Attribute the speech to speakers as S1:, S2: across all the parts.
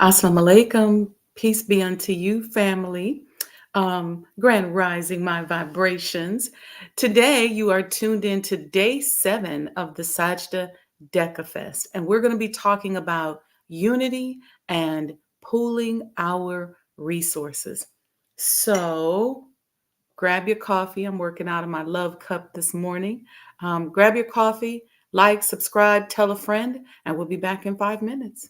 S1: Assalamu alaikum. Peace be unto you, family. Grand rising, my vibrations. Today, you are tuned in to day 7 of the Sajdah Decafest, and we're going to be talking about unity and pooling our resources. So, grab your coffee. I'm working out of my love cup this morning. Grab your coffee, like, subscribe, tell a friend, and we'll be back in 5 minutes.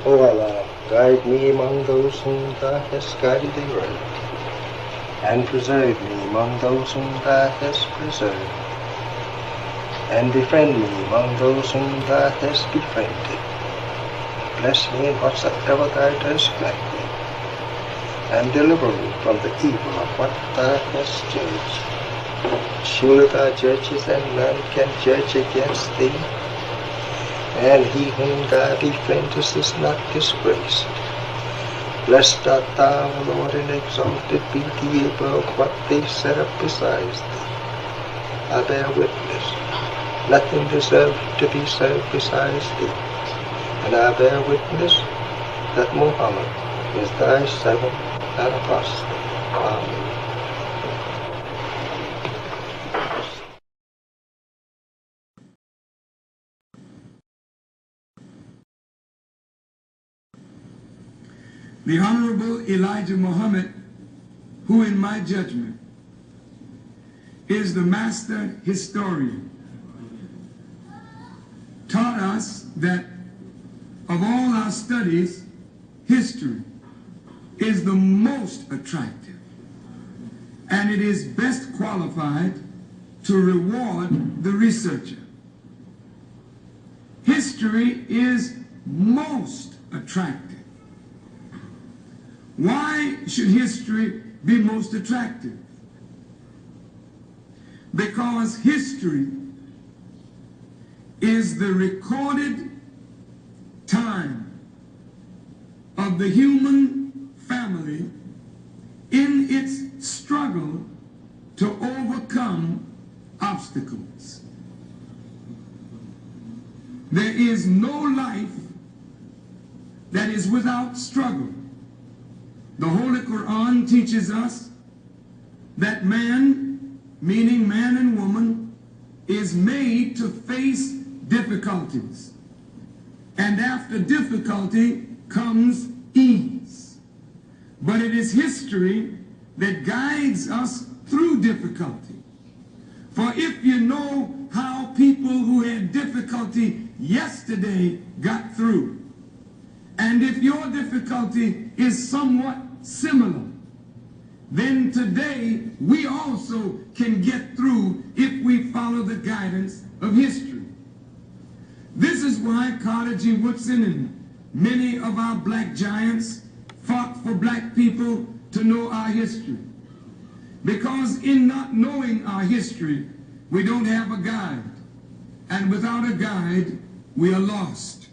S2: O Allah, guide me among those whom Thou hast guided aright, and preserve me among those whom Thou hast preserved, and befriend me among those whom Thou hast befriended. Bless me in whatsoever Thou dost grant me, and deliver me from the evil of what Thou hast judged. Surely Thou judges, and none can judge against Thee, and he whom Thou befriendest is not disgraced. Blessed art Thou, O Lord, and exalted be Thee above what they set up besides Thee. I bear witness, nothing deserves to be served besides Thee, and I bear witness that Muhammad is Thy servant and apostle. Amen.
S3: The Honorable Elijah Muhammad, who in my judgment is the master historian, taught us that of all our studies, history is the most attractive, and it is best qualified to reward the researcher. History is most attractive. Why should history be most attractive? Because history is the recorded time of the human family in its struggle to overcome obstacles. There is no life that is without struggle. The Holy Quran teaches us that man, meaning man and woman, is made to face difficulties. And after difficulty comes ease. But it is history that guides us through difficulty. For if you know how people who had difficulty yesterday got through, and if your difficulty is somewhat similar, then today we also can get through if we follow the guidance of history. This is why Carter G. Woodson and many of our black giants fought for black people to know our history. Because in not knowing our history, we don't have a guide. And without a guide, we are lost.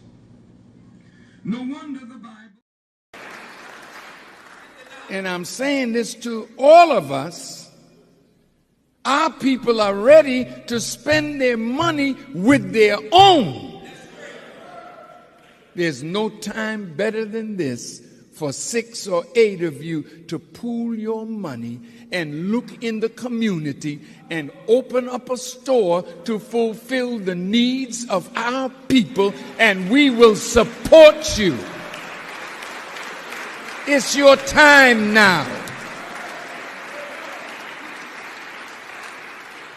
S3: No wonder the Bible... And I'm saying this to all of us, our people are ready to spend their money with their own. There's no time better than this for 6 or 8 of you to pool your money and look in the community and open up a store to fulfill the needs of our people, and we will support you. It's your time now.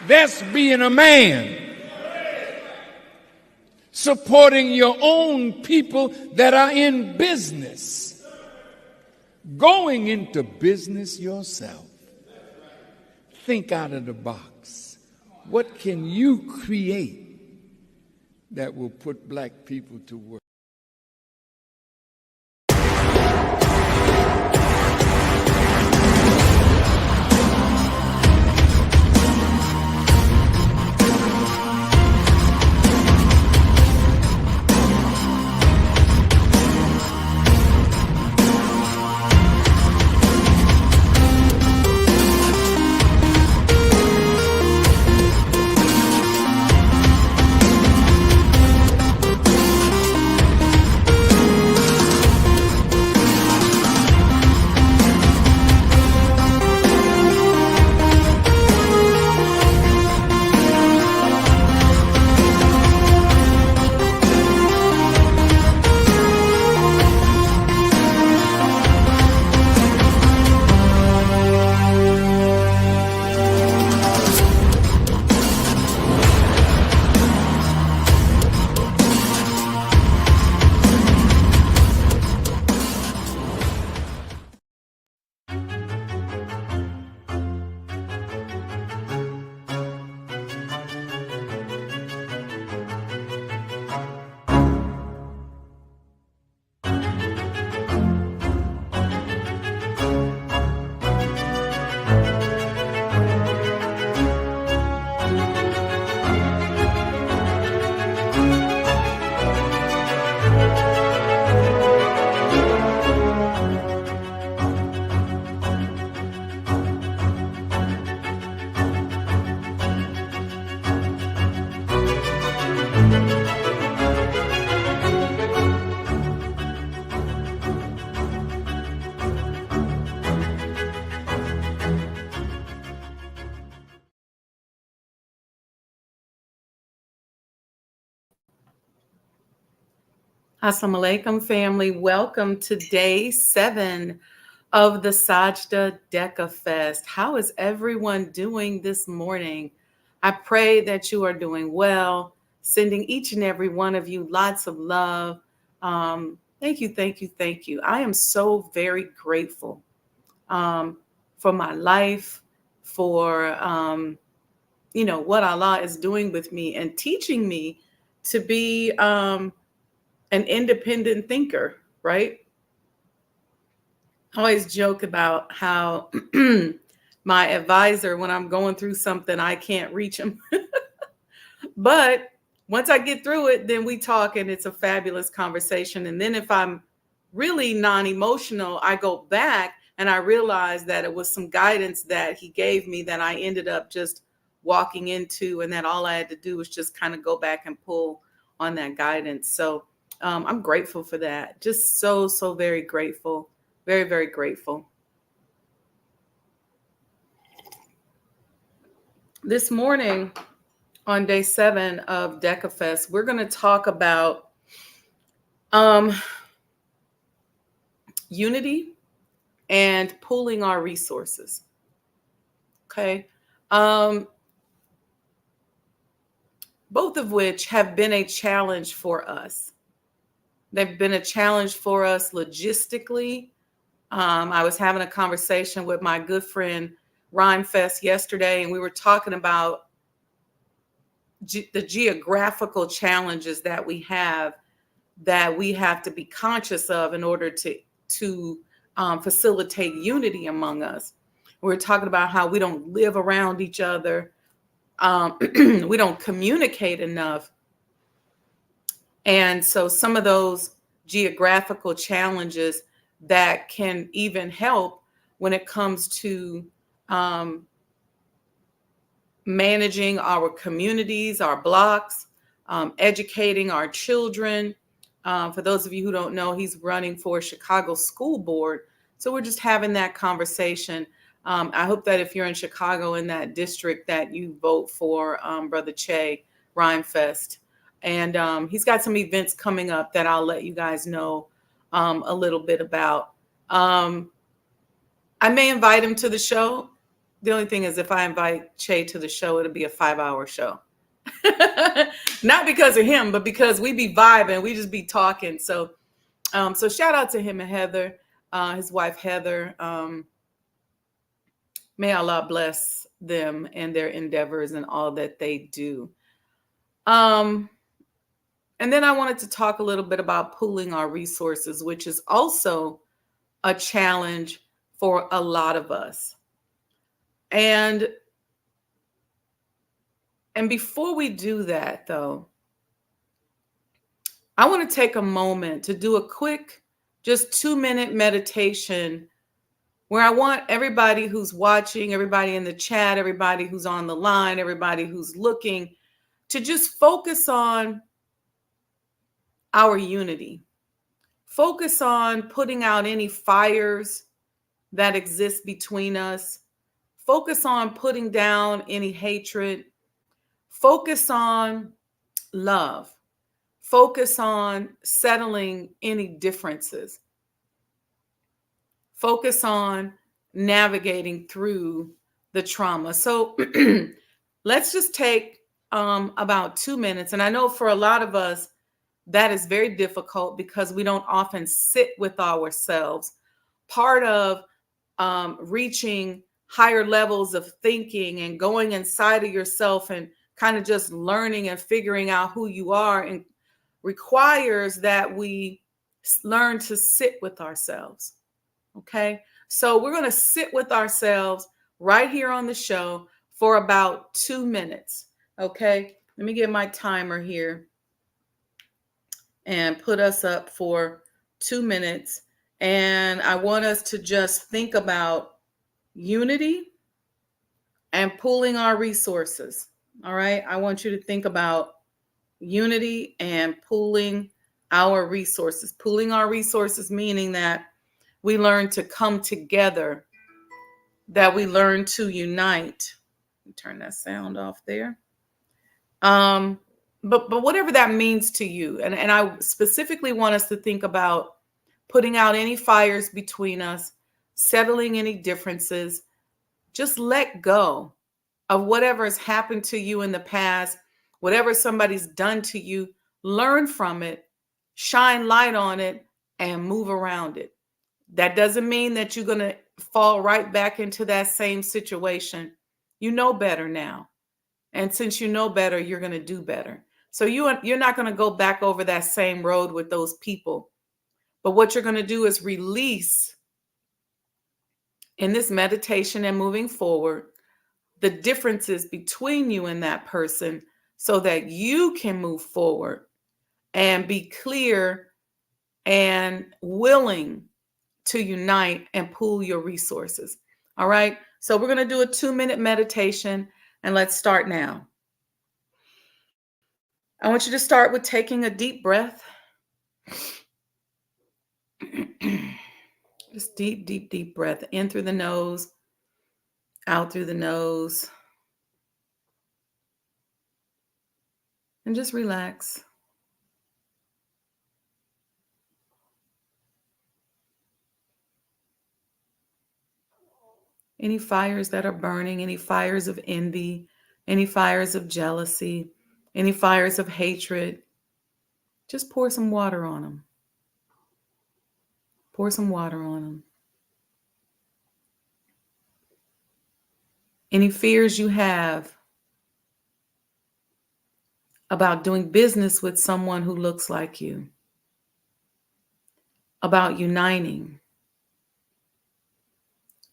S3: That's being a man. Supporting your own people that are in business. Going into business yourself. Think out of the box. What can you create that will put black people to work?
S1: Assalamu alaikum, family. Welcome to day 7 of the Sajdah Deca Fest. How is everyone doing this morning? I pray that you are doing well, sending each and every one of you lots of love. Thank you, thank you, thank you. I am so very grateful for my life, for, what Allah is doing with me and teaching me to be an independent thinker, right? I always joke about how my advisor, when I'm going through something, I can't reach him. But once I get through it, then we talk and it's a fabulous conversation. And then if I'm really non-emotional, I go back and I realize that it was some guidance that he gave me that I ended up just walking into, and that all I had to do was just kind of go back and pull on that guidance. So I'm grateful for that. Just so very grateful. Very, very grateful. This morning on day 7 of Deca Fest, we're going to talk about unity and pooling our resources. Okay. Both of which have been a challenge for us. They've been a challenge for us logistically. I was having a conversation with my good friend Rhyme Fest yesterday, and we were talking about the geographical challenges that we have to be conscious of in order to facilitate unity among us. We're talking about how we don't live around each other. We don't communicate enough. And so some of those geographical challenges that can even help when it comes to managing our communities, our blocks, educating our children, For those of you who don't know, he's running for Chicago School Board. So we're just having that conversation. I hope that if you're in Chicago in that district that you vote for Brother Che Rhymefest. And he's got some events coming up that I'll let you guys know a little bit about. I may invite him to the show. The only thing is if I invite Che to the show, it'll be a 5-hour show. Not because of him, but because we be vibing, we just be talking. So shout out to him and Heather, his wife Heather. May Allah bless them and their endeavors and all that they do. And then I wanted to talk a little bit about pooling our resources, which is also a challenge for a lot of us. And before we do that, though, I want to take a moment to do a quick, just 2-minute meditation where I want everybody who's watching, everybody in the chat, everybody who's on the line, everybody who's looking, to just focus on our unity. Focus on putting out any fires that exist between us. Focus on putting down any hatred. Focus on love. Focus on settling any differences. Focus on navigating through the trauma. So let's just take about 2 minutes. And I know for a lot of us, that is very difficult because we don't often sit with ourselves. Part of reaching higher levels of thinking and going inside of yourself and kind of just learning and figuring out who you are and requires that we learn to sit with ourselves. Okay, so we're going to sit with ourselves right here on the show for about 2 minutes. Okay, let me get my timer here and put us up for 2 minutes. And I want us to just think about unity and pooling our resources. All right, I want you to think about unity and pooling our resources. Pooling our resources meaning that we learn to come together, that we learn to unite. Turn that sound off there. But whatever that means to you, and I specifically want us to think about putting out any fires between us, settling any differences. Just let go of whatever has happened to you in the past, whatever somebody's done to you. Learn from it, shine light on it, and move around it. That doesn't mean that you're going to fall right back into that same situation. You know better now. And since you know better, you're going to do better. So you're not going to go back over that same road with those people. But what you're going to do is release in this meditation and moving forward the differences between you and that person so that you can move forward and be clear and willing to unite and pool your resources. All right. So we're going to do a 2-minute meditation and let's start now. I want you to start with taking a deep breath. Just deep, deep, deep breath in through the nose, out through the nose. And just relax. Any fires that are burning, any fires of envy, any fires of jealousy, any fires of hatred, just pour some water on them. Pour some water on them. Any fears you have about doing business with someone who looks like you, about uniting,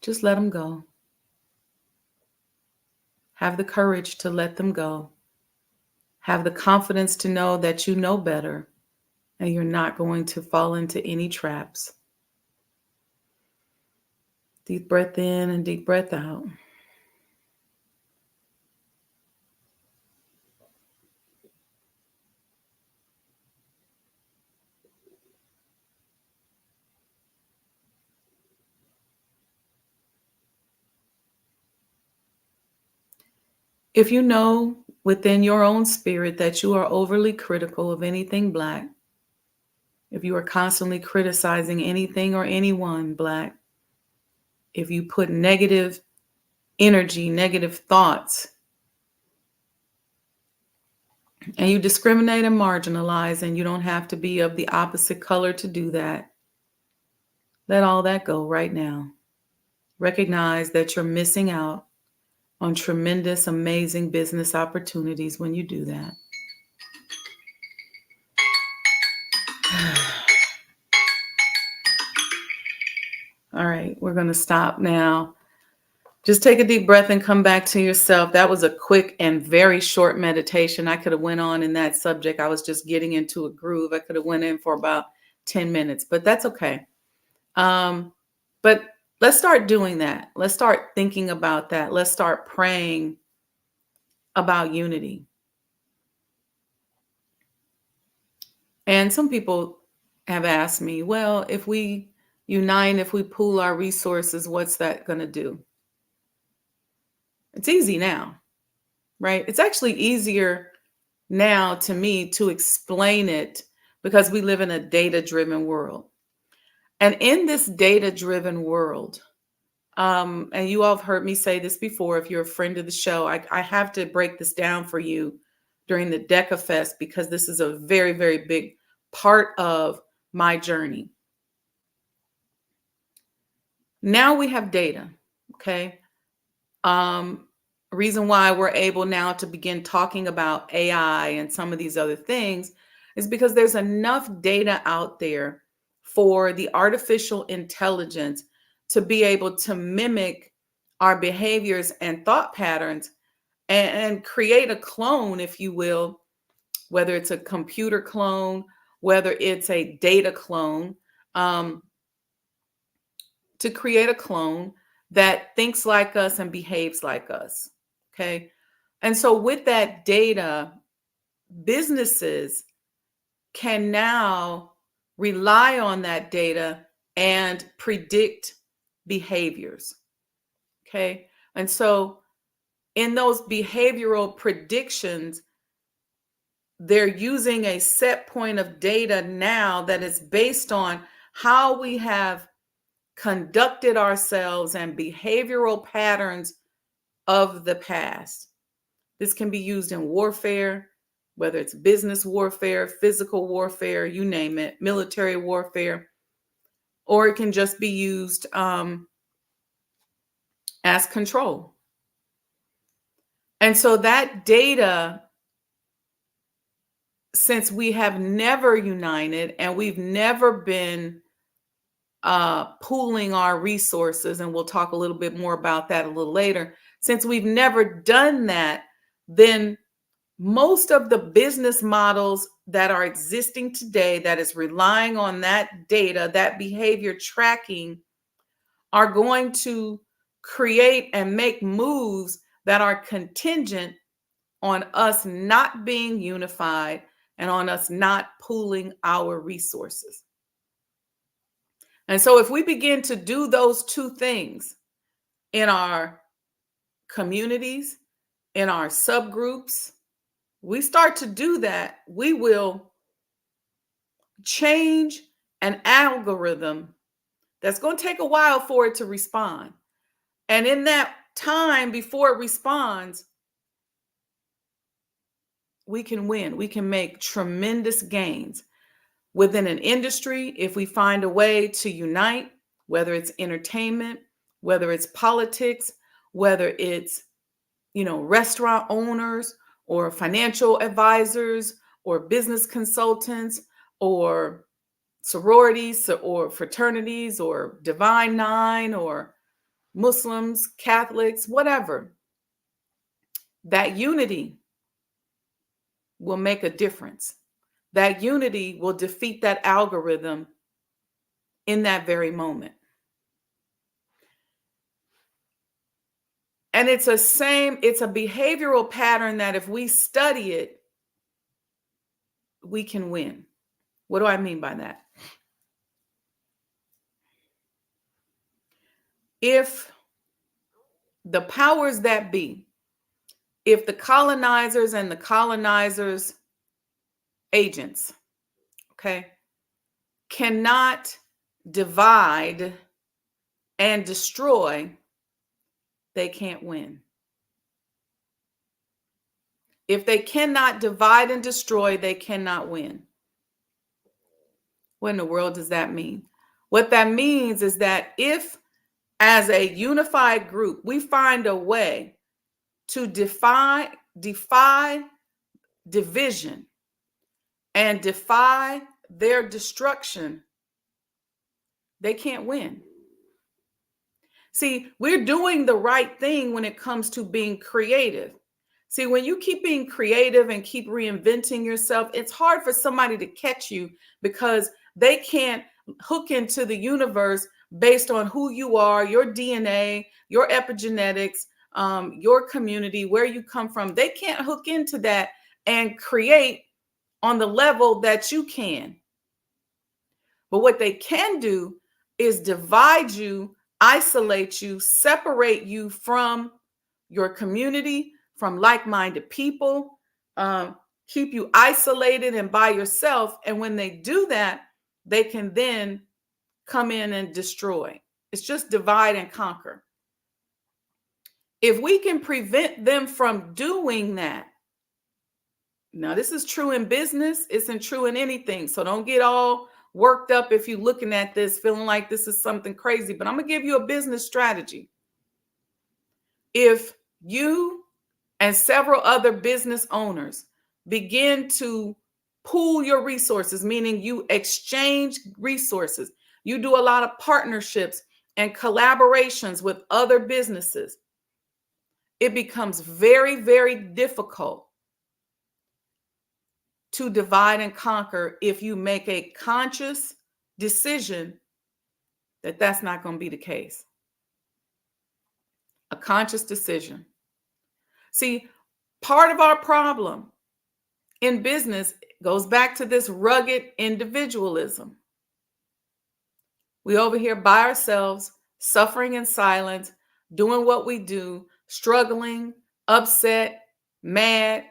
S1: just let them go. Have the courage to let them go. Have the confidence to know that you know better and you're not going to fall into any traps. Deep breath in and deep breath out. If you know within your own spirit that you are overly critical of anything Black, if you are constantly criticizing anything or anyone Black, if you put negative energy, negative thoughts, and you discriminate and marginalize, and you don't have to be of the opposite color to do that, let all that go right now. Recognize that you're missing out on tremendous, amazing business opportunities when you do that. All right, we're going to stop now. Just take a deep breath and come back to yourself. That was a quick and very short meditation. I could have went on in that subject. I was just getting into a groove. I could have went in for about 10 minutes, but that's okay. But let's start doing that. Let's start thinking about that. Let's start praying about unity. And some people have asked me, well, if we unite, if we pool our resources, what's that going to do? It's easy now, right? It's actually easier now to me to explain it because we live in a data-driven world. And in this data-driven world, and you all have heard me say this before, if you're a friend of the show, I have to break this down for you during the DECA Fest because this is a very, very big part of my journey. Now we have data, okay? Reason why we're able now to begin talking about AI and some of these other things is because there's enough data out there for the artificial intelligence to be able to mimic our behaviors and thought patterns and create a clone, if you will, whether it's a computer clone, whether it's a data clone, to create a clone that thinks like us and behaves like us. Okay. And so with that data, businesses can now rely on that data and predict behaviors. Okay. And so in those behavioral predictions, they're using a set point of data now that is based on how we have conducted ourselves and behavioral patterns of the past. This can be used in warfare, whether it's business warfare, physical warfare, you name it, military warfare, or it can just be used as control. And so that data, since we have never united and we've never been pooling our resources, and we'll talk a little bit more about that a little later, since we've never done that, then most of the business models that are existing today that is relying on that data, that behavior tracking, are going to create and make moves that are contingent on us not being unified and on us not pooling our resources. And so if we begin to do those two things in our communities, in our subgroups, we start to do that, we will change an algorithm that's going to take a while for it to respond. And in that time before it responds, we can win. We can make tremendous gains within an industry if we find a way to unite, whether it's entertainment, whether it's politics, whether it's, restaurant owners or financial advisors or business consultants or sororities or fraternities or Divine Nine or Muslims, Catholics, whatever. That unity will make a difference. That unity will defeat that algorithm in that very moment. And it's a behavioral pattern that if we study it, we can win. What do I mean by that? If the powers that be if the colonizers and the colonizers' agents, okay, cannot divide and destroy, they can't win. If they cannot divide and destroy, they cannot win. What in the world does that mean? What that means is that if, as a unified group, we find a way to defy division and defy their destruction, they can't win. See, we're doing the right thing when it comes to being creative. See, when you keep being creative and keep reinventing yourself, it's hard for somebody to catch you because they can't hook into the universe based on who you are, your DNA, your epigenetics, your community, where you come from. They can't hook into that and create on the level that you can. But what they can do is divide you, isolate you, separate you from your community, from like-minded people, keep you isolated and by yourself. And when they do that, they can then come in and destroy. It's just divide and conquer. If we can prevent them from doing that, now this is true in business, isn't true in anything. So don't get all worked up if you're looking at this feeling like this is something crazy, but I'm going to give you a business strategy. If you and several other business owners begin to pool your resources, meaning you exchange resources, you do a lot of partnerships and collaborations with other businesses, it becomes very, very difficult to divide and conquer if you make a conscious decision that that's not going to be the case. A conscious decision. See, part of our problem in business goes back to this rugged individualism. We over here by ourselves, suffering in silence, doing what we do, struggling, upset, mad.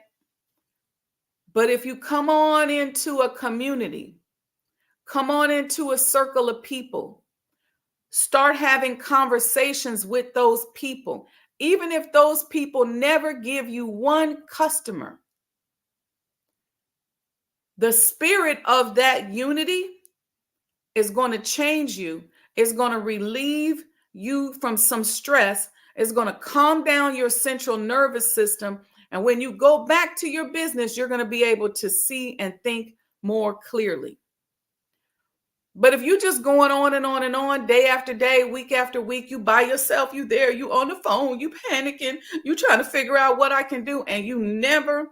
S1: But if you come on into a community, come on into a circle of people, start having conversations with those people, even if those people never give you one customer, the spirit of that unity is going to change you. It's going to relieve you from some stress. It's going to calm down your central nervous system. And when you go back to your business, you're going to be able to see and think more clearly. But if you're just going on and on and on, day after day, week after week, you by yourself, you there, you on the phone, you panicking, you trying to figure out what I can do, and you never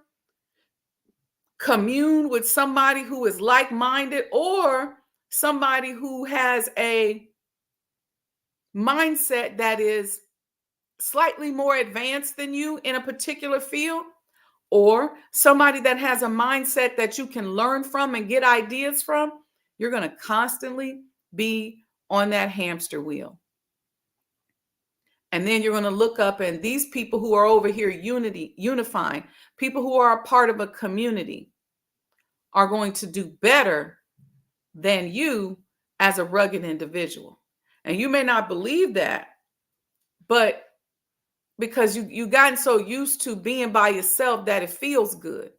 S1: commune with somebody who is like-minded or somebody who has a mindset that is slightly more advanced than you in a particular field, or somebody that has a mindset that you can learn from and get ideas from, you're going to constantly be on that hamster wheel. And then you're going to look up, and these people who are over here unifying, people who are a part of a community, are going to do better than you as a rugged individual. And you may not believe that, but because you gotten so used to being by yourself that it feels good.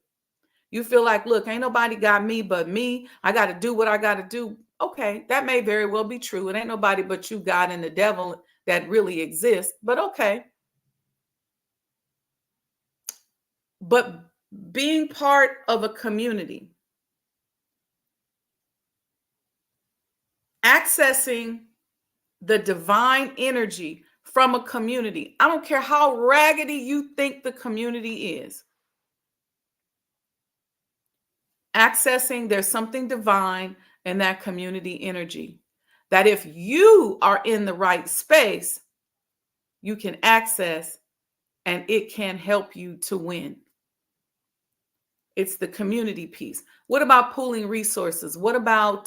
S1: You feel like, look, ain't nobody got me but me. I got to do what I got to do. Okay, that may very well be true. It ain't nobody but you, God, and the devil that really exists. But okay. But being part of a community, accessing the divine energy from a community, I don't care how raggedy you think the community is, accessing, there's something divine in that community energy that if you are in the right space, you can access, and it can help you to win. It's the community piece. What about pooling resources? What about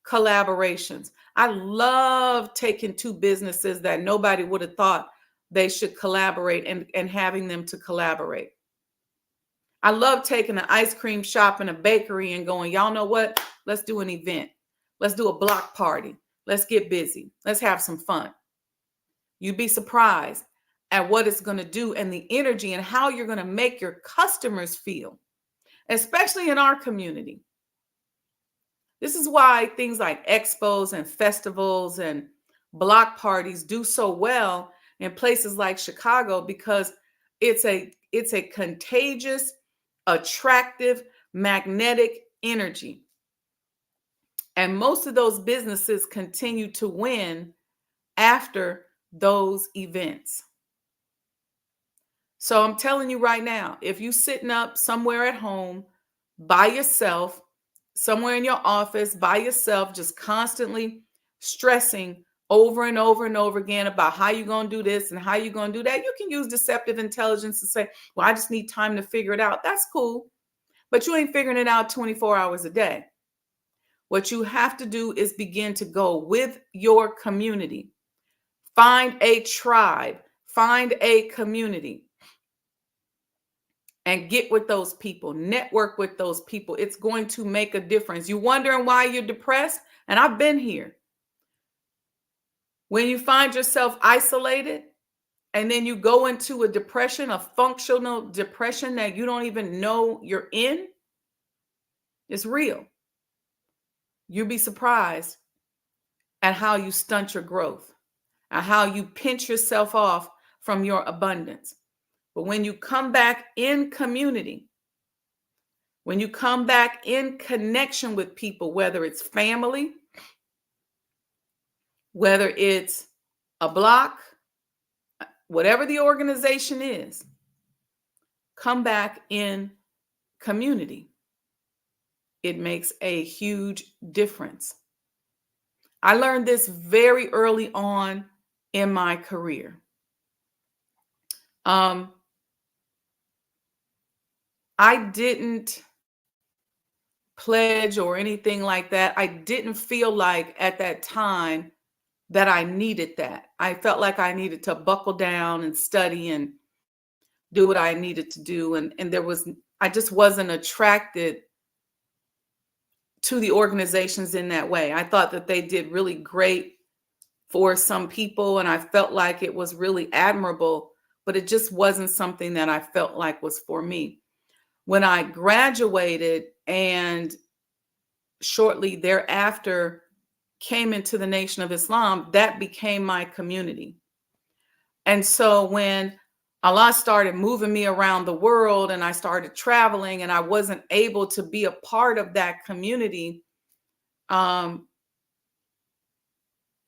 S1: collaborations? I love taking two businesses that nobody would have thought they should collaborate and having them to collaborate. I love taking an ice cream shop and a bakery and going, y'all know what? Let's do an event. Let's do a block party. Let's get busy. Let's have some fun. You'd be surprised at what it's going to do and the energy and how you're going to make your customers feel, especially in our community. This is why things like expos and festivals and block parties do so well in places like Chicago, because it's a contagious, attractive, magnetic energy. And most of those businesses continue to win after those events. So I'm telling you right now, if you're sitting up somewhere at home by yourself, somewhere in your office by yourself, just constantly stressing over and over and over again about how you're going to do this and how you're going to do that, you can use deceptive intelligence to say, well, I just need time to figure it out. That's cool. But you ain't figuring it out 24 hours a day. What you have to do is begin to go with your community. Find a tribe, find a community, and get with those people, network with those people. It's going to make a difference. You wondering why you're depressed? And I've been here. When you find yourself isolated and then you go into a depression, a functional depression that you don't even know you're in, it's real. You'll be surprised at how you stunt your growth, at how you pinch yourself off from your abundance. But when you come back in community, when you come back in connection with people, whether it's family, whether it's a block, whatever the organization is, come back in community. It makes a huge difference. I learned this very early on in my career. I didn't pledge or anything like that. I didn't feel like at that time that I needed that. I felt like I needed to buckle down and study and do what I needed to do. And I just wasn't attracted to the organizations in that way. I thought that they did really great for some people, and I felt like it was really admirable, but it just wasn't something that I felt like was for me. When I graduated and shortly thereafter came into the Nation of Islam, that became my community. And so when Allah started moving me around the world and I started traveling and I wasn't able to be a part of that community, that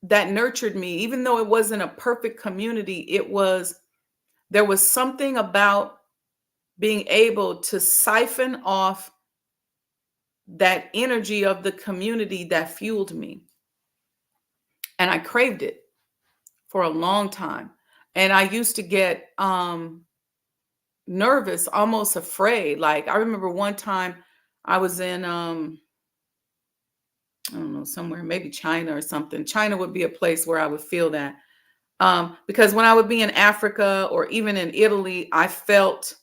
S1: nurtured me. Even though it wasn't a perfect community, there was something about being able to siphon off that energy of the community that fueled me. And I craved it for a long time. And I used to get nervous, almost afraid. Like I remember one time I was in, I don't know, somewhere, maybe China or something. China would be a place where I would feel that. Because when I would be in Africa or even in Italy, I felt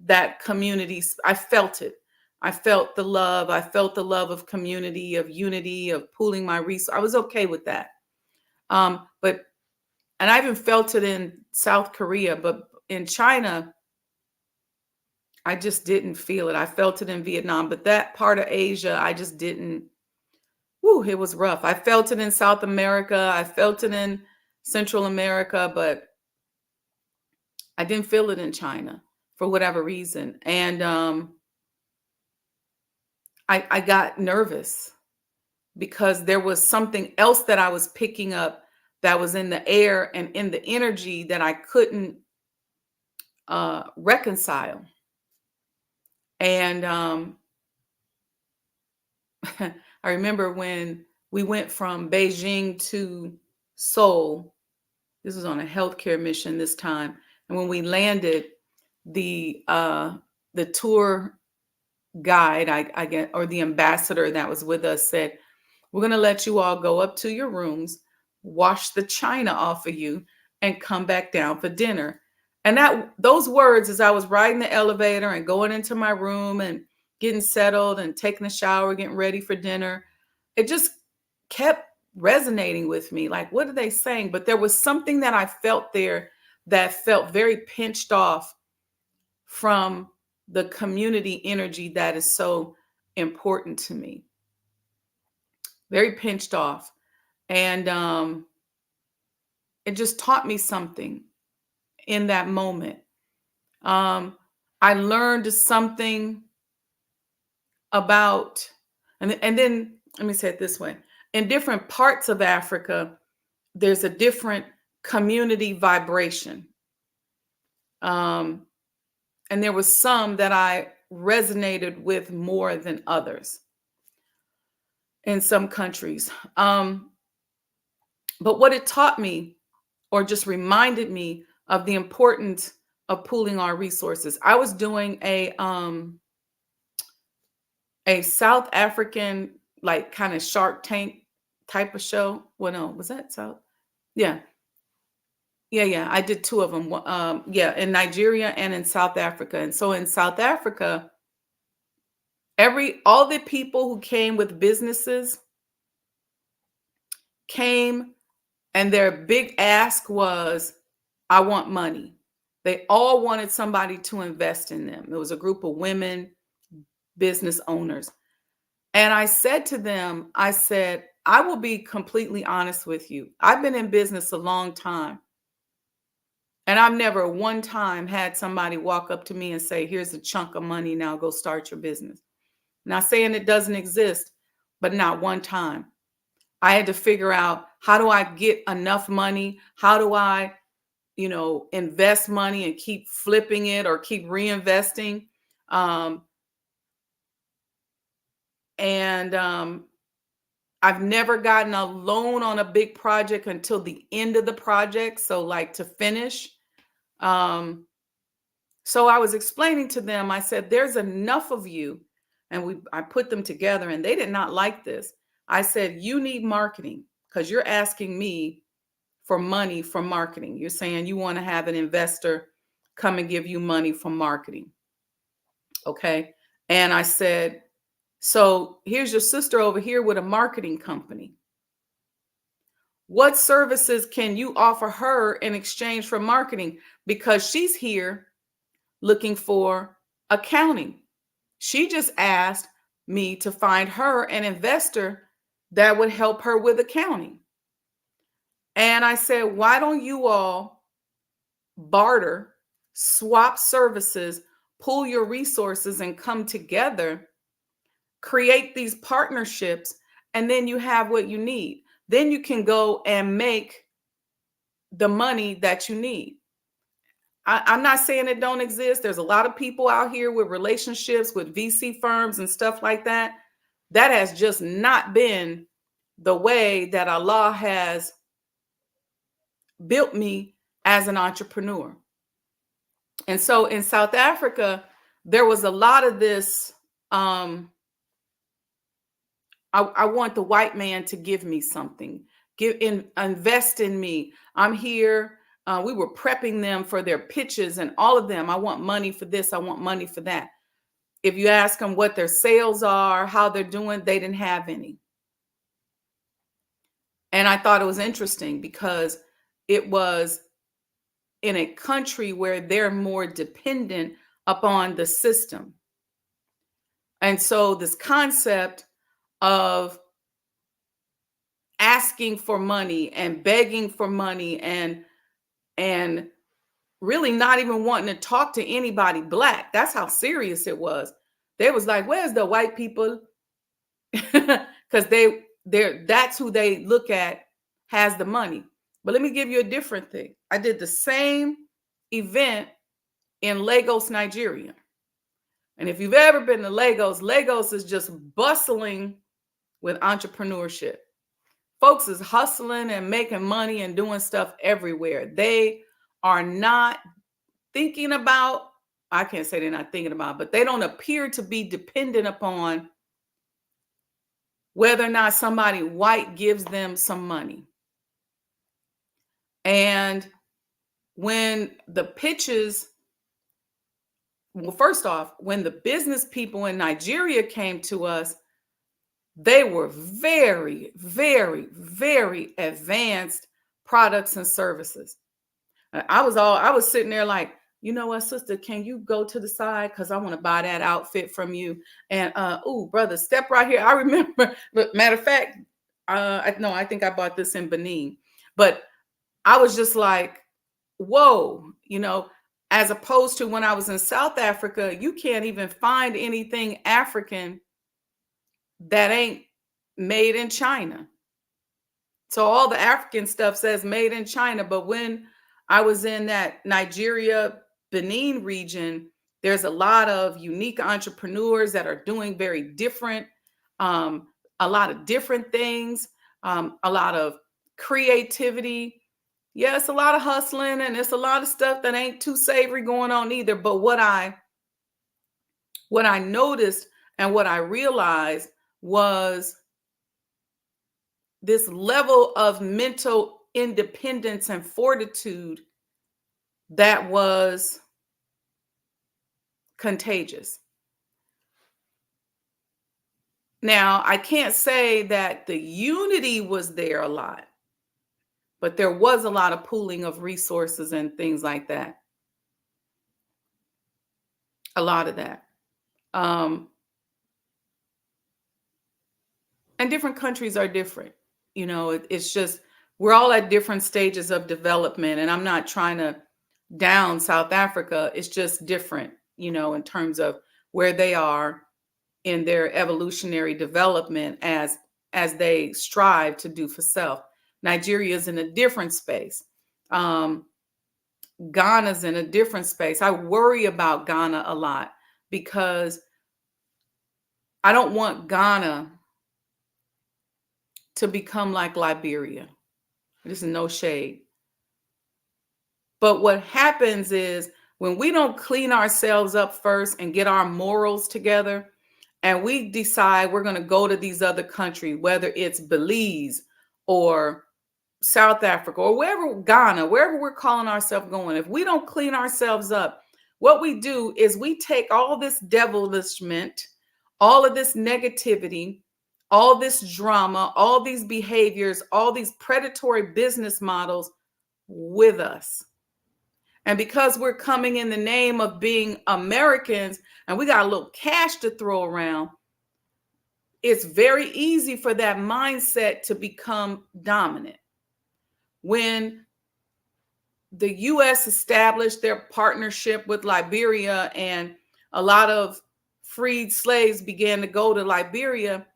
S1: that community. I felt it. I felt the love. I felt the love of community, of unity, of pooling my resources. I was okay with that. And I even felt it in South Korea, but in China, I just didn't feel it. I felt it in Vietnam, but that part of Asia, I just didn't. It was rough. I felt it in South America. I felt it in Central America, but I didn't feel it in China for whatever reason. And I got nervous because there was something else that I was picking up that was in the air and in the energy that I couldn't reconcile. And I remember when we went from Beijing to Seoul. This was on a healthcare mission this time. And when we landed, the tour guide, I get, or the ambassador that was with us said, we're going to let you all go up to your rooms, wash the china off of you, and come back down for dinner. And those words, as I was riding the elevator and going into my room and getting settled and taking a shower, getting ready for dinner, it just kept resonating with me. Like, what are they saying? But there was something that I felt there that felt very pinched off from the community energy that is so important to me. Very pinched off. And it just taught me something in that moment. I learned something about, and then let me say it this way. In different parts of Africa, there's a different community vibration. And there was some that I resonated with more than others in some countries. But what it taught me, or just reminded me of the importance of pooling our resources. I was doing a South African, like, kind of Shark Tank type of show. Well, no, was that South? Yeah. Yeah. I did two of them. Yeah, in Nigeria and in South Africa. And so in South Africa, all the people who came with businesses came, and their big ask was, I want money. They all wanted somebody to invest in them. It was a group of women, business owners. And I said to them, I said, I will be completely honest with you. I've been in business a long time. And I've never one time had somebody walk up to me and say, here's a chunk of money, now go start your business. Not saying it doesn't exist, but not one time. I had to figure out, how do I get enough money? How do I, invest money and keep flipping it or keep reinvesting? And I've never gotten a loan on a big project until the end of the project. So, like, to finish. So I was explaining to them, I said, there's enough of you. And I put them together, and they did not like this. I said, you need marketing, because you're asking me for money for marketing. You're saying you want to have an investor come and give you money for marketing. Okay. And I said, so here's your sister over here with a marketing company. What services can you offer her in exchange for marketing? Because she's here looking for accounting. She just asked me to find her an investor that would help her with accounting. And I said, why don't you all barter, swap services, pool your resources, and come together, create these partnerships, and then you have what you need. Then you can go and make the money that you need. I'm not saying it don't exist. There's a lot of people out here with relationships with VC firms and stuff like that. That has just not been the way that Allah has built me as an entrepreneur. And so in South Africa, there was a lot of this. I want the white man to give me something, invest in me. I'm here. We were prepping them for their pitches, and all of them, I want money for this, I want money for that. If you ask them what their sales are, how they're doing, they didn't have any. And I thought it was interesting because it was in a country where they're more dependent upon the system. And so this concept of asking for money and begging for money and really not even wanting to talk to anybody black. That's how serious it was. They was like, where's the white people? Because that's who they look at has the money. But let me give you a different thing. I did the same event in Lagos, Nigeria. And if you've ever been to Lagos is just bustling with entrepreneurship. Folks is hustling and making money and doing stuff everywhere. They are not thinking about, I can't say they're not thinking about, but they don't appear to be dependent upon whether or not somebody white gives them some money. And when the pitches, well, first off, when the business people in Nigeria came to us, they were very, very, very advanced products and services. I was sitting there like, you know what, sister, can you go to the side? Because I want to buy that outfit from you. And oh, brother, step right here. I remember, but matter of fact, I think I bought this in Benin. But I was just like, whoa, as opposed to when I was in South Africa, you can't even find anything African that ain't made in China. So all the African stuff says made in China. But when I was in that Nigeria, Benin region, there's a lot of unique entrepreneurs that are doing very different, a lot of different things, a lot of creativity. Yeah, it's a lot of hustling and it's a lot of stuff that ain't too savory going on either. But what I noticed and what I realized was this level of mental independence and fortitude that was contagious. Now, I can't say that the unity was there a lot, but there was a lot of pooling of resources and things like that. A lot of that. And different countries are different. It's just, we're all at different stages of development. And I'm not trying to down South Africa. It's just different, in terms of where they are in their evolutionary development as they strive to do for self. Nigeria is in a different space. Ghana's in a different space. I worry about Ghana a lot because I don't want Ghana to become like Liberia. This is no shade. But what happens is when we don't clean ourselves up first and get our morals together, and we decide we're going to go to these other countries, whether it's Belize or South Africa or wherever, Ghana, wherever we're calling ourselves going, if we don't clean ourselves up, what we do is we take all this devilishment, all of this negativity, all this drama, all these behaviors, all these predatory business models with us. And because we're coming in the name of being Americans and we got a little cash to throw around, it's very easy for that mindset to become dominant. When the U.S. established their partnership with Liberia and a lot of freed slaves began to go to Liberia,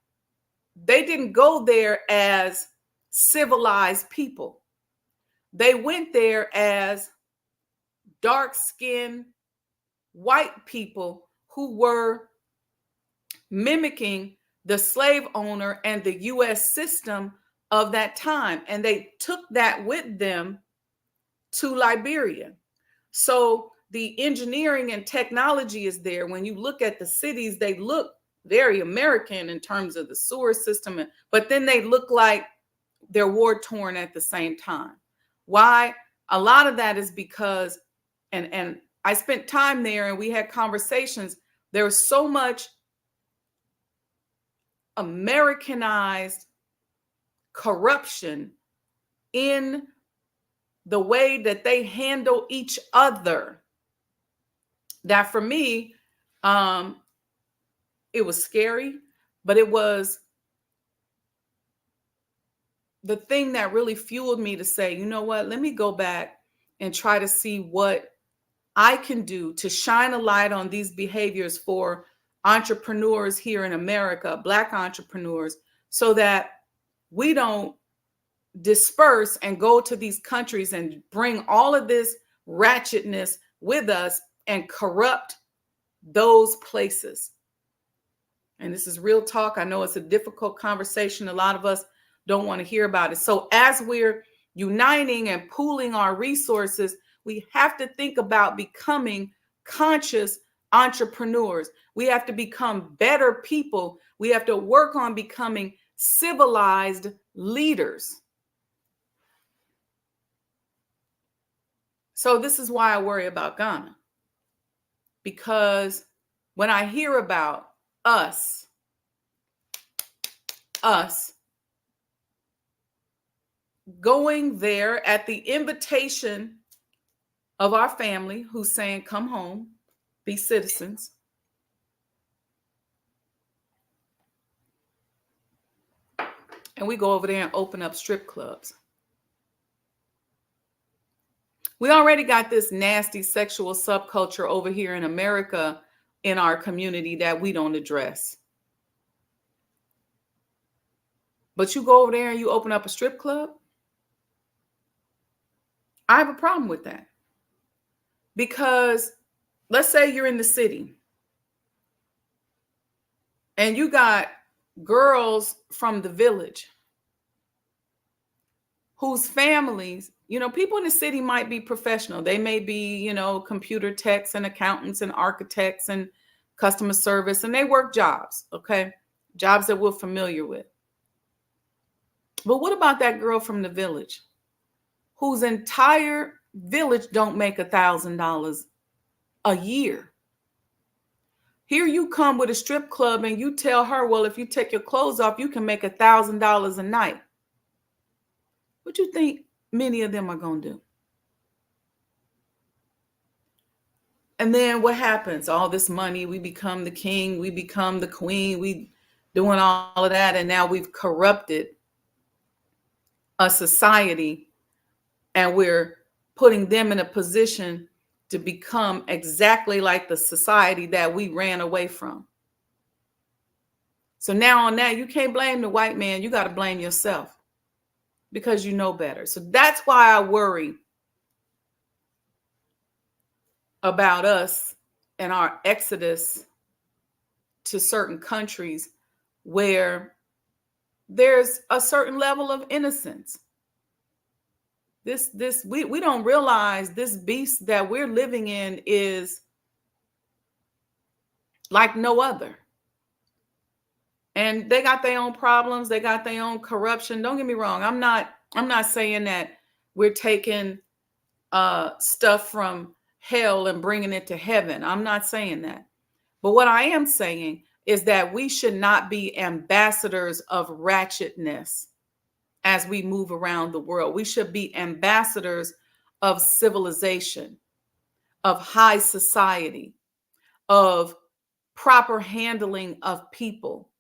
S1: they didn't go there as civilized people. They went there as dark-skinned white people who were mimicking the slave owner and the U.S. system of that time. And they took that with them to Liberia. So the engineering and technology is there. When you look at the cities, they look very American in terms of the sewer system, but then they look like they're war-torn at the same time. Why? A lot of that is because, and I spent time there and we had conversations, there was so much Americanized corruption in the way that they handle each other that for me, it was scary, but it was the thing that really fueled me to say, you know what, let me go back and try to see what I can do to shine a light on these behaviors for entrepreneurs here in America, Black entrepreneurs, so that we don't disperse and go to these countries and bring all of this ratchetness with us and corrupt those places. And this is real talk. I know it's a difficult conversation. A lot of us don't want to hear about it. So as we're uniting and pooling our resources, we have to think about becoming conscious entrepreneurs. We have to become better people. We have to work on becoming civilized leaders. So this is why I worry about Ghana. Because when I hear about us going there at the invitation of our family who's saying, come home, be citizens. And we go over there and open up strip clubs. We already got this nasty sexual subculture over here in America in our community that we don't address. But you go over there and you open up a strip club? I have a problem with that. Because let's say you're in the city and you got girls from the village whose families, people in the city might be professional. They may be, computer techs and accountants and architects and customer service, and they work jobs, okay? Jobs that we're familiar with. But what about that girl from the village whose entire village don't make $1,000 a year? Here you come with a strip club and you tell her, well, if you take your clothes off, you can make $1,000 a night. What you think many of them are going to do? And then what happens? All this money, we become the king, we become the queen, we doing all of that. And now we've corrupted a society and we're putting them in a position to become exactly like the society that we ran away from. So now on that, you can't blame the white man. You got to blame yourself because you know better. So that's why I worry about us and our exodus to certain countries where there's a certain level of innocence. We don't realize this beast that we're living in is like no other. And they got their own problems, they got their own corruption. Don't get me wrong. I'm not saying that we're taking stuff from hell and bringing it to heaven. I'm not saying that. But what I am saying is that we should not be ambassadors of ratchetness as we move around the world. We should be ambassadors of civilization, of high society, of proper handling of people,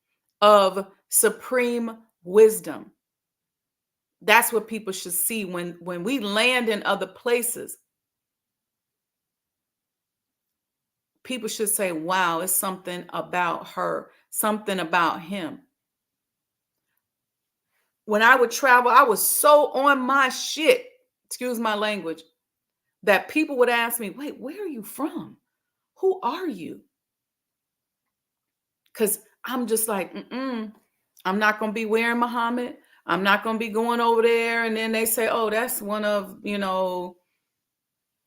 S1: of supreme wisdom. That's what people should see when we land in other places. People should say, wow, it's something about her, something about him. When I would travel, I was so on my shit, excuse my language, that people would ask me, wait, where are you from? Who are you? Because I'm just like, I'm not going to be wearing Muhammad. I'm not going to be going over there. And then they say, oh, that's one of,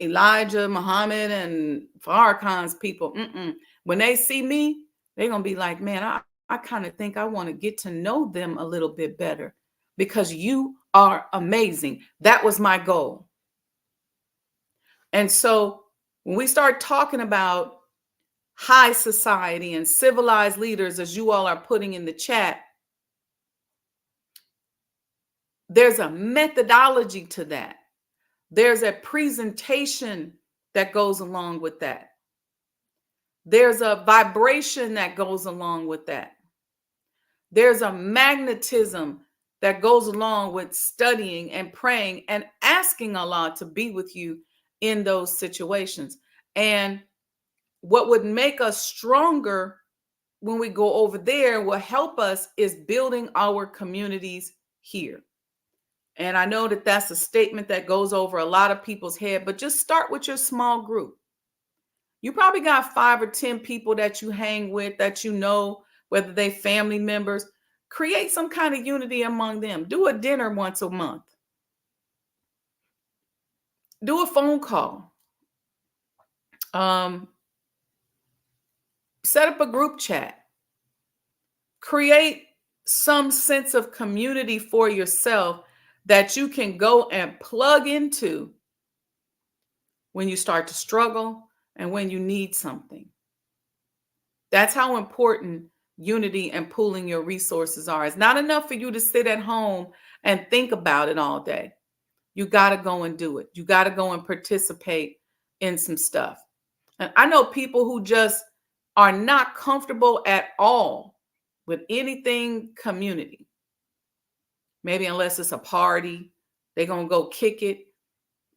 S1: Elijah, Muhammad, and Farrakhan's people. When they see me, they're going to be like, man, I kind of think I want to get to know them a little bit better because you are amazing. That was my goal. And so when we start talking about high society and civilized leaders, as you all are putting in the chat, there's a methodology to that. There's a presentation that goes along with that. There's a vibration that goes along with that. There's a magnetism that goes along with studying and praying and asking Allah to be with you in those situations. And what would make us stronger when we go over there, will help us is building our communities here. And I know that that's a statement that goes over a lot of people's head, but just start with your small group. You probably got 5 or 10 people that you hang with, that you know, whether they family members. Create some kind of unity among them. Do a dinner once a month. Do a phone call. Set up a group chat. Create some sense of community for yourself that you can go and plug into when you start to struggle, and when you need something. That's how important unity and pooling your resources are. It's not enough for you to sit at home and think about it all day. You got to go and do it. You got to go and participate in some stuff. And I know people who just are not comfortable at all with anything community. Maybe unless it's a party, they're going to go kick it.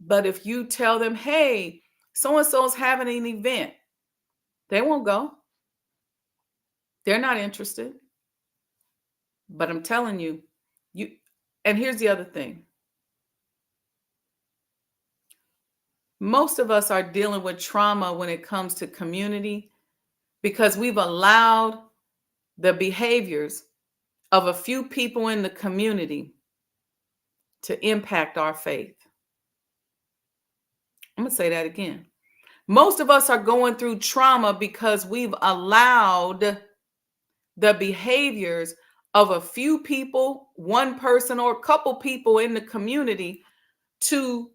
S1: But if you tell them, hey, so-and-so's having an event, they won't go. They're not interested. But I'm telling you, and here's the other thing. Most of us are dealing with trauma when it comes to community because we've allowed the behaviors of a few people in the community to impact our faith. I'm going to say that again. Most of us are going through trauma because we've allowed the behaviors of a few people, one person or a couple people in the community to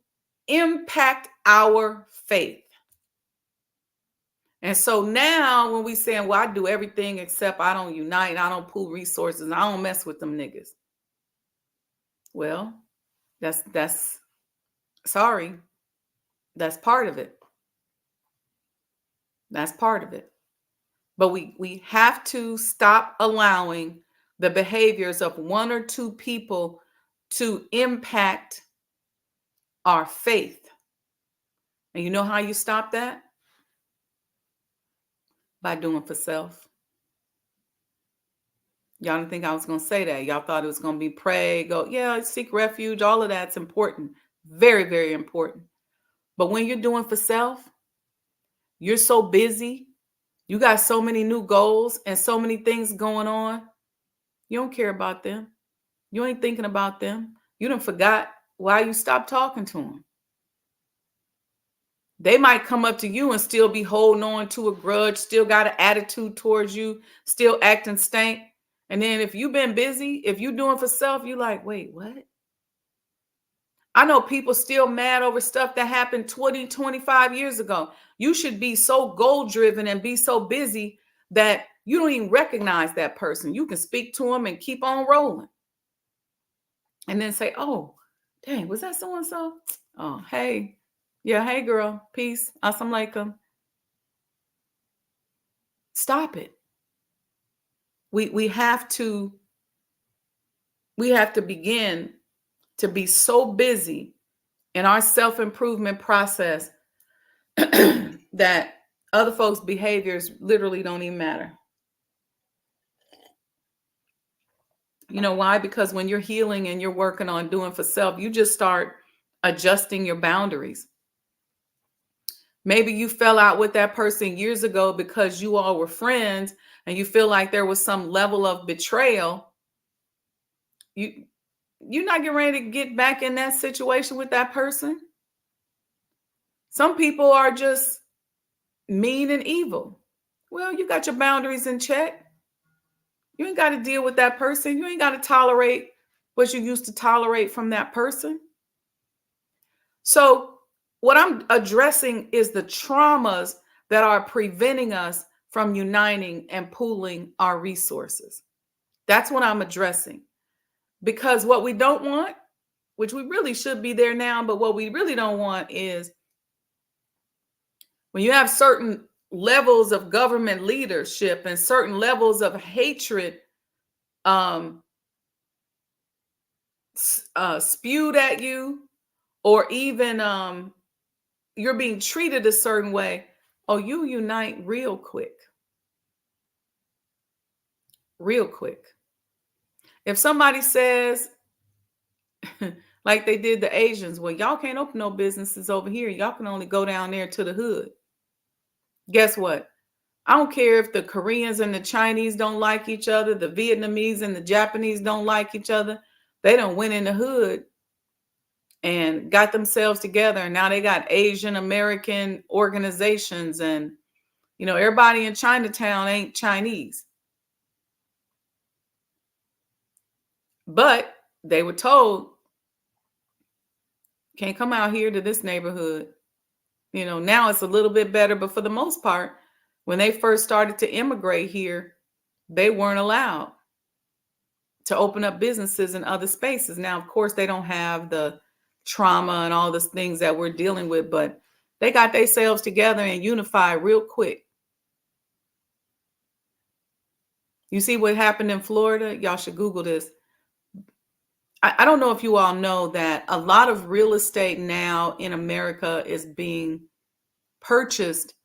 S1: impact our faith. And so now when we saying, well, I do everything except I don't unite, I don't pool resources, I don't mess with them niggas. Well, that's sorry. That's part of it. That's part of it. But we have to stop allowing the behaviors of one or two people to impact our faith. And you know how you stop that? By doing for self. Y'all didn't think I was going to say that. Y'all thought it was going to be pray, go, yeah, seek refuge. All of that's important. Very, very important. But when you're doing for self, you're so busy. You got so many new goals and so many things going on. You don't care about them. You ain't thinking about them. You done forgot why you stopped talking to them. They might come up to you and still be holding on to a grudge, still got an attitude towards you, still acting stank. And then if you've been busy, if you're doing for self, you're like, wait, what? I know people still mad over stuff that happened 20, 25 years ago. You should be so goal-driven and be so busy that you don't even recognize that person. You can speak to them and keep on rolling. And then say, oh, dang, was that so-and-so? Oh, hey. Yeah, hey, girl. Peace. Assalamu alaikum. Stop it. We have to begin to be so busy in our self-improvement process that other folks' behaviors literally don't even matter. You know why? Because when you're healing and you're working on doing for self, you just start adjusting your boundaries. Maybe you fell out with that person years ago because you all were friends and you feel like there was some level of betrayal. You're not getting ready to get back in that situation with that person. Some people are just mean and evil. Well, you got your boundaries in check. You ain't got to deal with that person. You ain't got to tolerate what you used to tolerate from that person. So what I'm addressing is the traumas that are preventing us from uniting and pooling our resources. That's what I'm addressing. Because what we don't want, which we really should be there now, but what we really don't want is when you have certain levels of government leadership and certain levels of hatred spewed at you, or even you're being treated a certain way, oh, you unite real quick. Real quick. If somebody says, like they did the Asians, well, y'all can't open no businesses over here. Y'all can only go down there to the hood. Guess what? I don't care if the Koreans and the Chinese don't like each other, the Vietnamese and the Japanese don't like each other. They done went in the hood and got themselves together. And now they got Asian American organizations. And, you know, everybody in Chinatown ain't Chinese. But they were told, can't come out here to this neighborhood. Now it's a little bit better, but for the most part, when they first started to immigrate here, they weren't allowed to open up businesses in other spaces. Now, of course, they don't have the trauma and all the things that we're dealing with, but they got themselves together and unified real quick. You see what happened in Florida? Y'all should Google this. I don't know if you all know that a lot of real estate now in America is being purchased,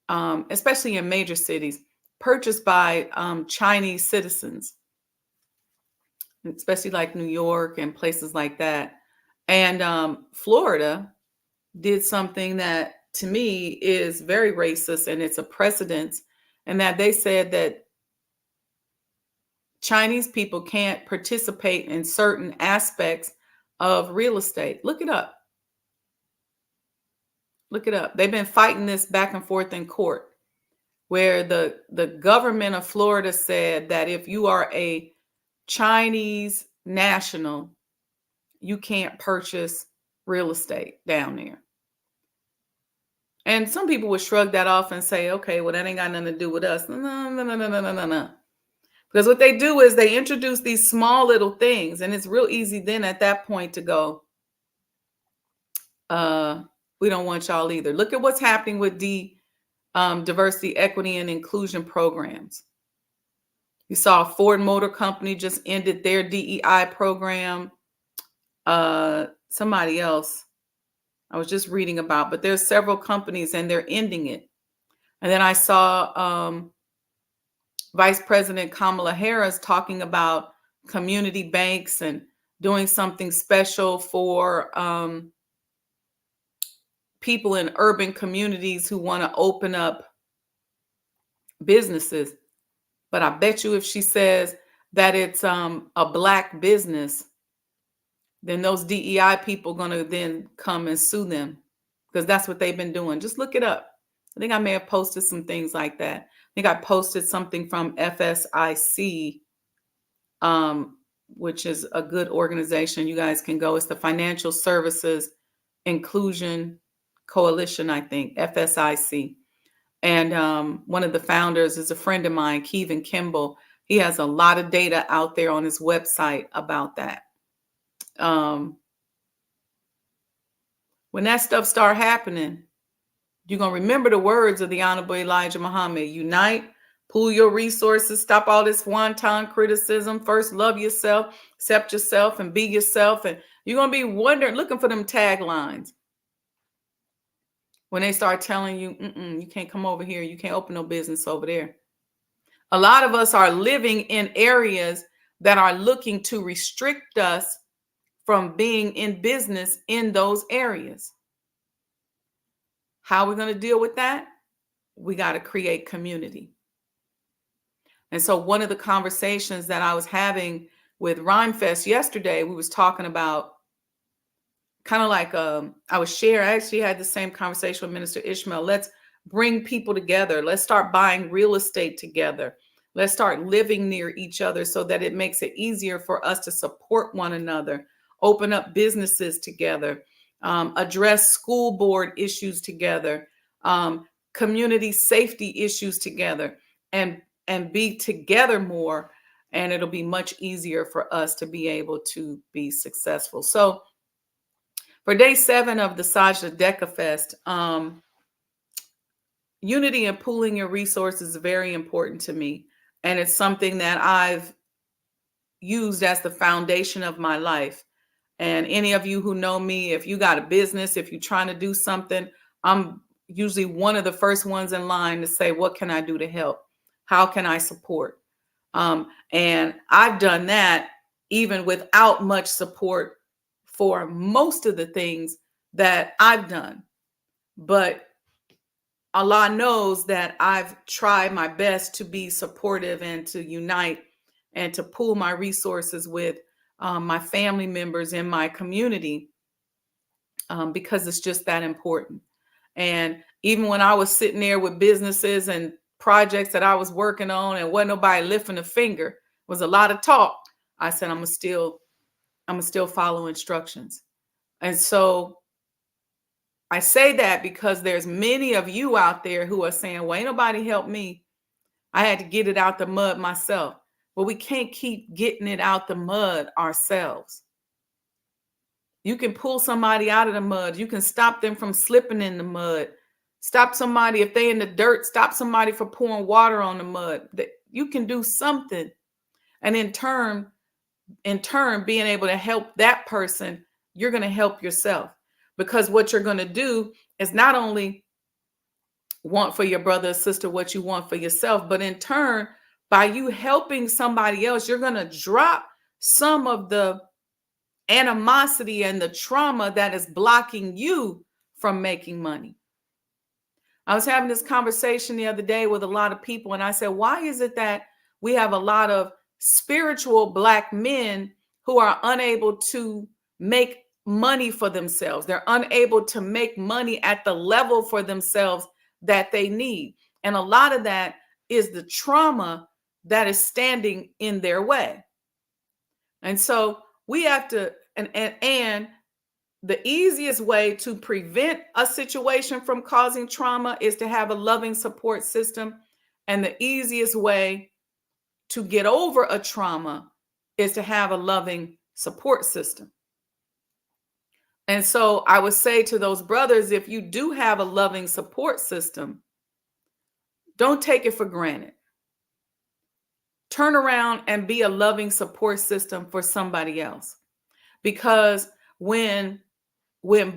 S1: especially in major cities, purchased by Chinese citizens, especially like New York and places like that. And Florida did something that to me is very racist, and it's a precedence, and that they said that Chinese people can't participate in certain aspects of real estate. Look it up. Look it up. They've been fighting this back and forth in court, where the government of Florida said that if you are a Chinese national, you can't purchase real estate down there. And some people would shrug that off and say, okay, well, that ain't got nothing to do with us. No, no, no, no, no, no, no. Because what they do is they introduce these small little things, and it's real easy then at that point to go, we don't want y'all either. Look at what's happening with diversity, equity, and inclusion programs. You saw Ford Motor Company just ended their DEI program. Somebody else I was just reading about, but there's several companies and they're ending it. And then I saw Vice President Kamala Harris talking about community banks and doing something special for people in urban communities who want to open up businesses. But I bet you if she says that it's a Black business, then those DEI people are going to then come and sue them, because that's what they've been doing. Just look it up. I think I may have posted some things like that. I think I posted something from FSIC, which is a good organization. You guys can go. It's the Financial Services Inclusion Coalition, I think, FSIC. And one of the founders is a friend of mine, Keevan Kimball. He has a lot of data out there on his website about that. When that stuff start happening, you're going to remember the words of the Honorable Elijah Muhammad. Unite, pool your resources, stop all this wanton criticism. First, love yourself, accept yourself, and be yourself. And you're going to be wondering, looking for them taglines. When they start telling you, you can't come over here, you can't open no business over there. A lot of us are living in areas that are looking to restrict us from being in business in those areas. How are we going to deal with that? We got to create community. And so one of the conversations that I was having with Rhymefest yesterday, we was talking about kind of like I actually had the same conversation with Minister Ishmael. Let's bring people together. Let's start buying real estate together. Let's start living near each other so that it makes it easier for us to support one another, open up businesses together, address school board issues together, community safety issues together, and be together more. And it'll be much easier for us to be able to be successful. So for day 7 of the Sajdah Decafest, unity and pooling your resources is very important to me. And it's something that I've used as the foundation of my life. And any of you who know me, if you got a business, if you're trying to do something, I'm usually one of the first ones in line to say, what can I do to help? How can I support? And I've done that even without much support for most of the things that I've done. But Allah knows that I've tried my best to be supportive and to unite and to pool my resources with my family members in my community, because it's just that important. And even when I was sitting there with businesses and projects that I was working on and wasn't nobody lifting a finger, was a lot of talk, I said, I'm gonna still follow instructions. And so I say that because there's many of you out there who are saying, well, ain't nobody help me. I had to get it out the mud myself. Well, we can't keep getting it out the mud ourselves. You can pull somebody out of the mud. You can stop them from slipping in the mud. Stop somebody, if they're in the dirt, stop somebody from pouring water on the mud. You can do something. And in turn, being able to help that person, you're going to help yourself. Because what you're going to do is not only want for your brother or sister what you want for yourself, but in turn, by you helping somebody else, you're going to drop some of the animosity and the trauma that is blocking you from making money. I was having this conversation the other day with a lot of people, and I said, why is it that we have a lot of spiritual Black men who are unable to make money for themselves? They're unable to make money at the level for themselves that they need. And a lot of that is the trauma that is standing in their way. And so we have to, and the easiest way to prevent a situation from causing trauma is to have a loving support system. And the easiest way to get over a trauma is to have a loving support system. And so I would say to those brothers, if you do have a loving support system, don't take it for granted. Turn around and be a loving support system for somebody else. Because when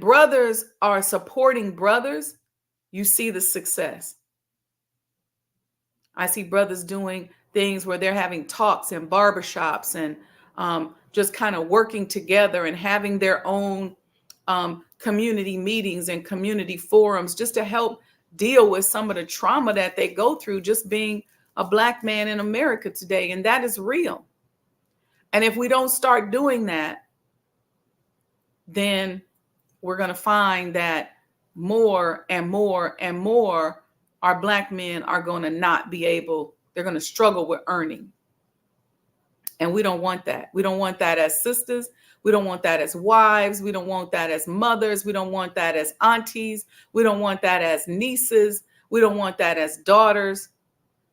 S1: brothers are supporting brothers, you see the success. I see brothers doing things where they're having talks in barbershops and just kind of working together and having their own community meetings and community forums just to help deal with some of the trauma that they go through just being a Black man in America today. And that is real. And if we don't start doing that, then we're going to find that more and more and more our Black men are going to not be able, they're going to struggle with earning. And we don't want that. We don't want that as sisters. We don't want that as wives. We don't want that as mothers. We don't want that as aunties. We don't want that as nieces. We don't want that as daughters.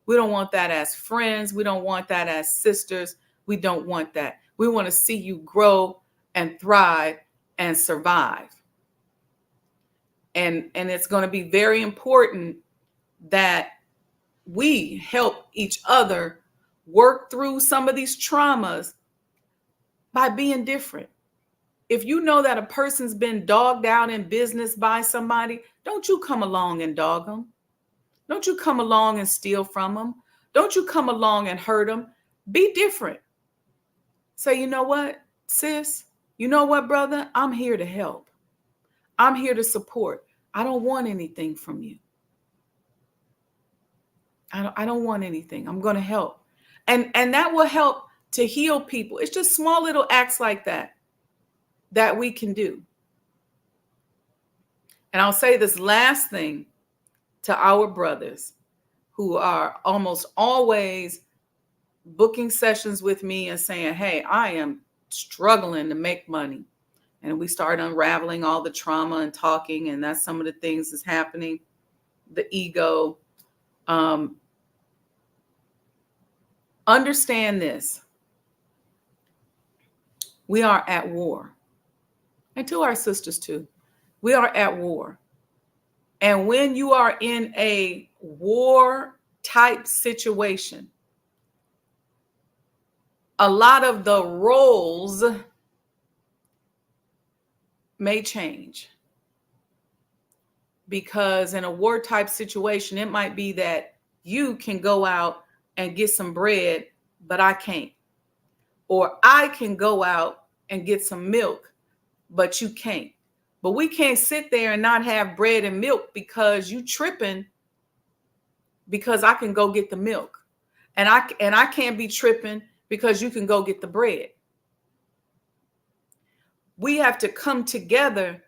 S1: We don't want that as friends. We don't want that as sisters. We don't want that. We want to see you grow and thrive and survive. And it's going to be very important that we help each other work through some of these traumas by being different. If you know that a person's been dogged out in business by somebody, don't you come along and dog them. Don't you come along and steal from them. Don't you come along and hurt them. Be different. Say, you know what, sis? You know what, brother? I'm here to help. I'm here to support. I don't want anything from you. I don't want anything. I'm going to help. And that will help to heal people. It's just small little acts like that we can do. And I'll say this last thing to our brothers who are almost always booking sessions with me and saying, hey, I am struggling to make money. And we start unraveling all the trauma and talking, and that's some of the things that's happening. The ego. Understand this. We are at war. And to our sisters too. We are at war. And when you are in a war type situation, a lot of the roles may change. Because in a war type situation, it might be that you can go out and get some bread, but I can't. Or I can go out and get some milk, but you can't. But we can't sit there and not have bread and milk because you tripping because I can go get the milk. And I can't be tripping because you can go get the bread. We have to come together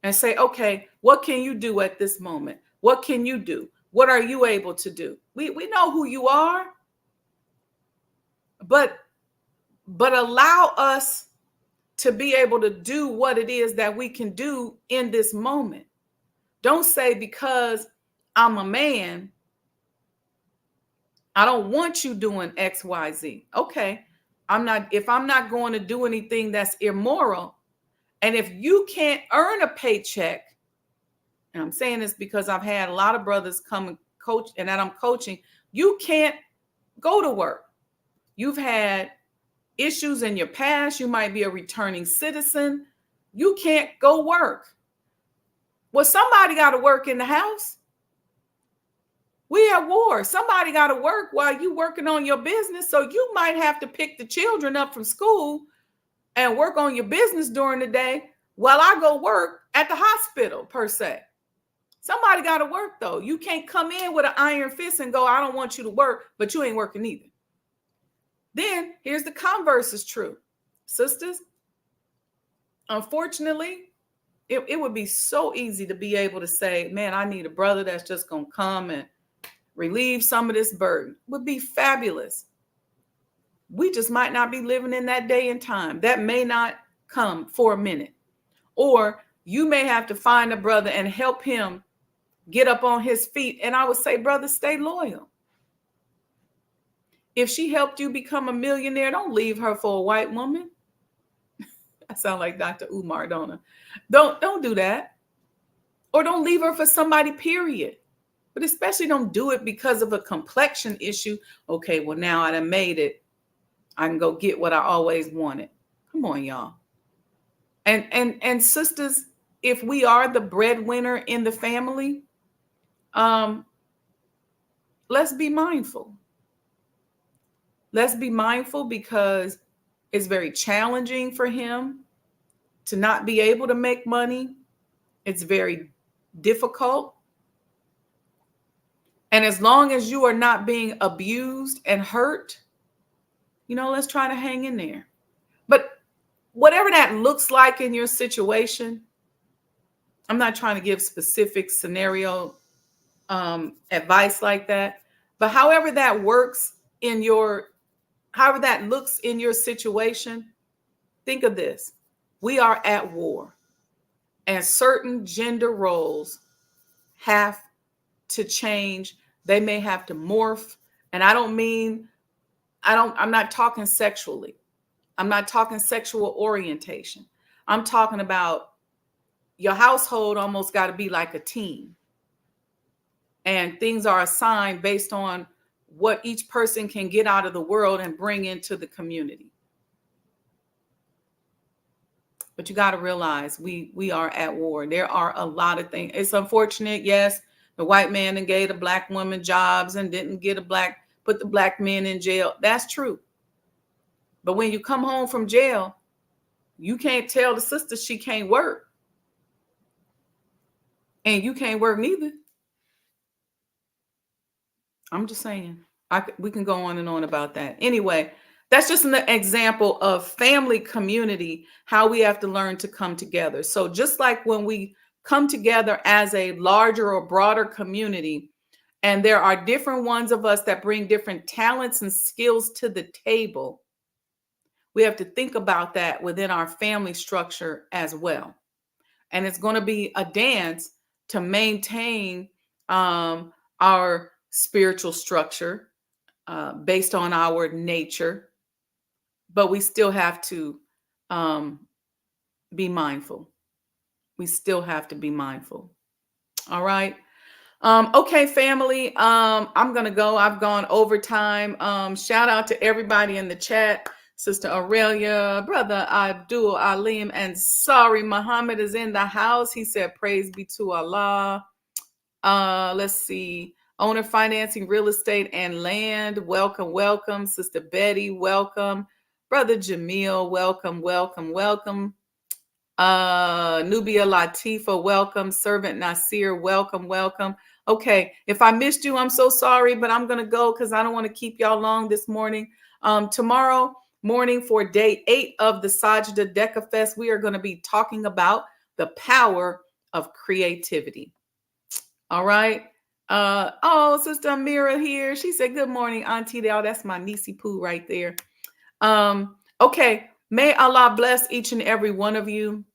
S1: and say, okay, what can you do at this moment? What can you do? What are you able to do? We know who you are, but allow us to be able to do what it is that we can do in this moment. Don't say because I'm a man, I don't want you doing X, Y, Z. Okay. If I'm not going to do anything that's immoral, and if you can't earn a paycheck, and I'm saying this because I've had a lot of brothers come and coach, and that I'm coaching, you can't go to work. You've had issues in your past. You might be a returning citizen. You can't go work. Well, somebody got to work in the house. We at war. Somebody got to work while you working on your business. So you might have to pick the children up from school and work on your business during the day while I go work at the hospital, per se. Somebody got to work, though. You can't come in with an iron fist and go, I don't want you to work, but you ain't working either. Then here's the converse is true. Sisters, unfortunately, it would be so easy to be able to say, man, I need a brother that's just going to come and relieve some of this burden. It would be fabulous. We just might not be living in that day and time. That may not come for a minute. Or you may have to find a brother and help him get up on his feet. And I would say, brother, stay loyal. If she helped you become a millionaire, don't leave her for a white woman. I sound like Dr. Umar, don't I? Don't do that. Or don't leave her for somebody, period. But especially don't do it because of a complexion issue. Okay, well, now I done made it. I can go get what I always wanted. Come on, y'all. And sisters, if we are the breadwinner in the family, let's be mindful. Let's be mindful because it's very challenging for him to not be able to make money. It's very difficult. And as long as you are not being abused and hurt, let's try to hang in there. But whatever that looks like in your situation, I'm not trying to give specific scenario advice like that, but however that looks in your situation, think of this. We are at war, and certain gender roles have to change. They may have to morph. And I'm not talking sexually. I'm not talking sexual orientation. I'm talking about your household almost got to be like a team. And things are assigned based on what each person can get out of the world and bring into the community. But you got to realize we are at war. There are a lot of things. It's unfortunate, yes. The white man and gave the black woman jobs and didn't put the black men in jail. That's true. But when you come home from jail, you can't tell the sister she can't work. And you can't work neither. I'm just saying. We can go on and on about that. Anyway, that's just an example of family community, how we have to learn to come together. So just like when we come together as a larger or broader community, and there are different ones of us that bring different talents and skills to the table, we have to think about that within our family structure as well. And it's going to be a dance to maintain our spiritual structure based on our nature, but we still have to be mindful. We still have to be mindful. All right. Okay, family. I'm gonna go. I've gone overtime. Shout out to everybody in the chat. Sister Aurelia, Brother Abdul Alim, and sorry, Muhammad is in the house. He said, praise be to Allah. Let's see. Owner financing real estate and land. Welcome, welcome. Sister Betty, welcome. Brother Jamil, welcome, welcome, welcome. Nubia Latifa, welcome. Servant Nasir, welcome, welcome. Okay, if I missed you, I'm so sorry, but I'm going to go because I don't want to keep y'all long this morning. Tomorrow morning for day 8 of the Sajdah Deca Fest, we are going to be talking about the power of creativity. All right. Sister Amira here. She said, good morning, Auntie Dale. That's my niecey Pooh right there. Okay. May Allah bless each and every one of you.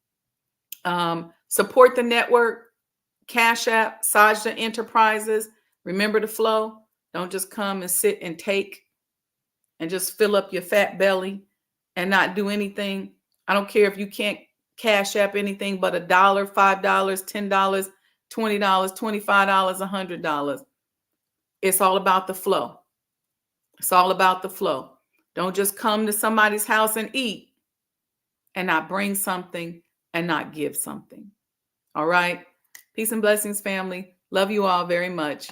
S1: Support the network. Cash App, Sajdah Enterprises. Remember the flow. Don't just come and sit and take and just fill up your fat belly and not do anything. I don't care if you can't Cash App anything but $1, $5, $10, $20, $25, $100. It's all about the flow. It's all about the flow. Don't just come to somebody's house and eat and not bring something and not give something. All right. Peace and blessings, family. Love you all very much.